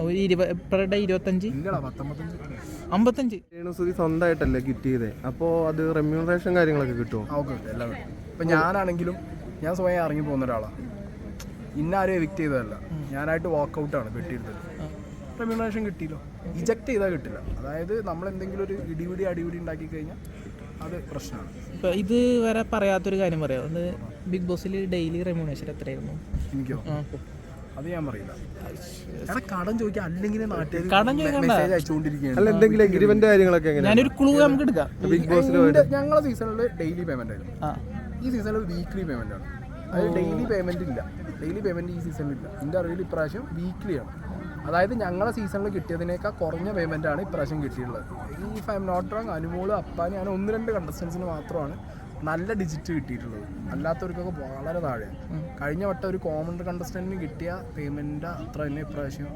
ഒരു 25 55 രേണുസുതി സ്വന്തമായിട്ടല്ലേ കിട്ടിയത്, അപ്പോൾ അത് റെമ്യൂണറേഷൻ കാര്യങ്ങളൊക്കെ കിട്ടുമോ? ഓക്കെ എല്ലാം കിട്ടും. ഇപ്പം ഞാനാണെങ്കിലും ഞാൻ സ്വയം ഇറങ്ങി പോകുന്ന ഒരാളാണ്. ഇന്നാരും എവിക്റ്റ് ചെയ്തതല്ല, ഞാനായിട്ട് വാക്കൗട്ടാണ് കിട്ടിയിരുന്നത്. റെമ്യൂണറേഷൻ കിട്ടിയില്ലോ, ഇജക്റ്റ് ചെയ്താൽ കിട്ടില്ല. അതായത് നമ്മളെന്തെങ്കിലും ഒരു അടിപിടി ഉണ്ടാക്കി കഴിഞ്ഞാൽ അത് പ്രശ്നമാണ്. ഇപ്പോൾ ഇത് വരെ പറയാത്തൊരു കാര്യം പറയാം, അത് ബിഗ് ബോസിൽ ഡെയിലി റെമ്യൂണറേഷൻ എത്രയായിരുന്നു? എനിക്കോ അത് ഞാൻ പറയില്ല. കടം ചോദിക്കാം, അല്ലെങ്കിൽ കടം ചോദിക്കണ്ട. മെസ്സേജ് അയച്ചുകൊണ്ടിരിക്കുകയാണ്. അല്ല, എന്തെങ്കിലും എഗ്രിമെന്റ് കാര്യങ്ങളൊക്കെ ഞാനൊരു ക്ലൂ നമുക്ക് എടുക്കാം. ബിഗ് ബോസിൽ ഞങ്ങളെ സീസണിൽ ഡെയിലി പേയ്മെന്റ് ആയിരുന്നു, ഈ സീസണിൽ വീക്ക്ലി പേയ്മെന്റ് ആണ്. അതായത് ഡെയിലി പേയ്മെന്റ് ഇല്ല, ഡെയിലി പേയ്മെന്റ് ഈ സീസണിൽ ഇല്ല. എൻ്റെ അറിവിൽ ഇപ്രാവശ്യം വീക്ക്ലിയാണ്. അതായത് ഞങ്ങളെ സീസണിൽ കിട്ടിയതിനേക്കാൾ കുറഞ്ഞ പേയ്മെന്റ് ആണ് ഇപ്രാവശ്യം കിട്ടിയിട്ടുള്ളത്. ഈ if I am not wrong, Anumol, Appani, അങ്ങനെ 1-2 കണ്ടസ്റ്റൻസിന് മാത്രമാണ് നല്ല ഡിജിറ്റ് കിട്ടിയിട്ടുള്ളത്. അല്ലാത്തവർക്കൊക്കെ വളരെ താഴെയാണ്. കഴിഞ്ഞ വട്ടം ഒരു കോമൺ കണ്ടസ്റ്റന്റിന് കിട്ടിയ പേയ്മെന്റ് അത്ര തന്നെ ഇപ്രാവശ്യം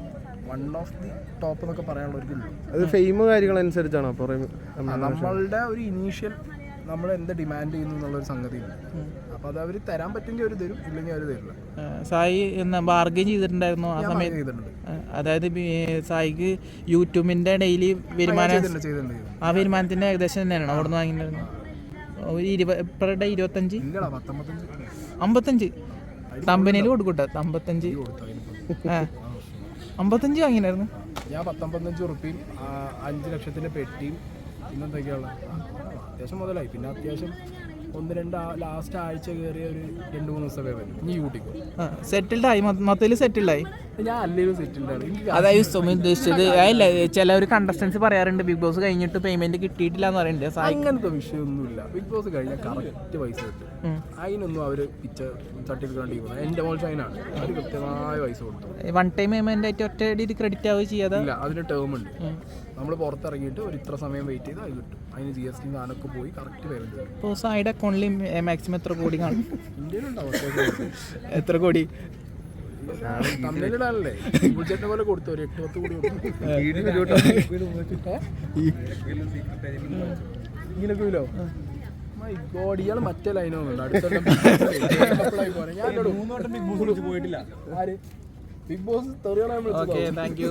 വൺ ഓഫ് ദി ടോപ്പ് എന്നൊക്കെ പറയാനുള്ളവർക്കുള്ളൂ. അത് ഫെയിം കാര്യങ്ങളനുസരിച്ചാണോ? നമ്മളുടെ ഒരു ഇനീഷ്യൽ നമ്മൾ എന്ത് ഡിമാൻഡ് ചെയ്യുന്നു എന്നുള്ളൊരു സംഗതി ഇല്ല. അപ്പോൾ അത് അവർ തരാൻ പറ്റുമെങ്കിൽ അവർ തരും, ഇല്ലെങ്കിൽ അവർ തരില്ല. സായി ബാർഗെയിൻ ചെയ്തിട്ടുണ്ടായിരുന്നു ആ സമയത്ത് ചെയ്തിട്ടുണ്ട്. അതായത് സായിക്ക് യൂട്യൂബിന്റെ ഡെയിലി വരുമാനം, ആ വരുമാനത്തിന്റെ ഏകദേശം തന്നെയാണ് അവിടെ നിന്ന് വാങ്ങിയിട്ടുണ്ടായിരുന്നു. ഒരു 25 55 കമ്പനിയിൽ കൊടുക്കട്ടെ. 55 വാങ്ങിനായിരുന്നു ഞാൻ. 55 ഉറുപ്പിയും 5 ലക്ഷത്തിന്റെ പെട്ടിയും പിന്നെന്തൊക്കെയുള്ള അത്യാവശ്യം മുതലായി. പിന്നെ അത്യാവശ്യം 1-2 ലാസ്റ്റ് ആഴ്ച കയറിയ ഒരു 2-3 ദിവസം പേയ്മെന്റ് ഇനി യൂട്ടിക്കോ സെറ്റിൽഡായി, മൊത്തത്തിൽ സെറ്റിൽഡായി. ഞാൻ അല്ലെങ്കിലും സെറ്റിൽഡാണ്. അതായത് സുമി ഉദ്ദേശിച്ചത് അല്ല, ചില ഒരു കണ്ടസ്റ്റൻസ് പറയാറുണ്ട് ബിഗ് ബോസ് കഴിഞ്ഞിട്ട് പേയ്മെന്റ് കിട്ടിയിട്ടില്ല എന്ന് പറയുന്നുണ്ട്. അങ്ങനത്തെ വിഷയമൊന്നുമില്ല. ബിഗ് ബോസ് കഴിഞ്ഞാൽ കറക്റ്റ് പൈസ കിട്ടും. അതിനൊന്നും അവർ പിച്ച തട്ടിയെടുക്കാണ്ടിരിക്കുന്നത്. എൻ്റെ മോൾ ഷൈനാണ്, അവർ കൃത്യമായ പൈസ കൊടുത്തു. 1 ടൈം പേയ്മെന്റ് ആയിട്ട് ഒറ്റ ക്രെഡിറ്റ് ആവുക ചെയ്യാതെ ഇല്ല, അതിന് ടേം ഉണ്ട്. നമ്മൾ പുറത്തിറങ്ങിയിട്ട് ഒരു ഇത്ര സമയം വെയിറ്റ് ചെയ്ത് അത് കിട്ടും. അതിന് GST സാധനമൊക്കെ പോയി കറക്റ്റ് പേയ്മെന്റ് കിട്ടും. ഇപ്പോൾ സായിയുടെ അക്കൗണ്ടിൽ മാക്സിമം എത്ര കോടി കാണും? ഇന്ത്യയിലുണ്ടാവും എത്ര കോടി? തമിഴിലാണല്ലേ ചേട്ടനെ പോലെ കൊടുത്തു, ഒരു 8-10 കോടി ഇങ്ങനെയൊക്കെല്ലോ. മൈ ഗോഡ്, ഇയാൾ മറ്റേ ലൈനൊന്നുണ്ട്. അടുത്തോട്ട് പോയിട്ടില്ല. ആര് ബിഗ് ബോസ് തെറിയാൻ? Okay, thank you.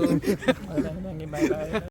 Bye by.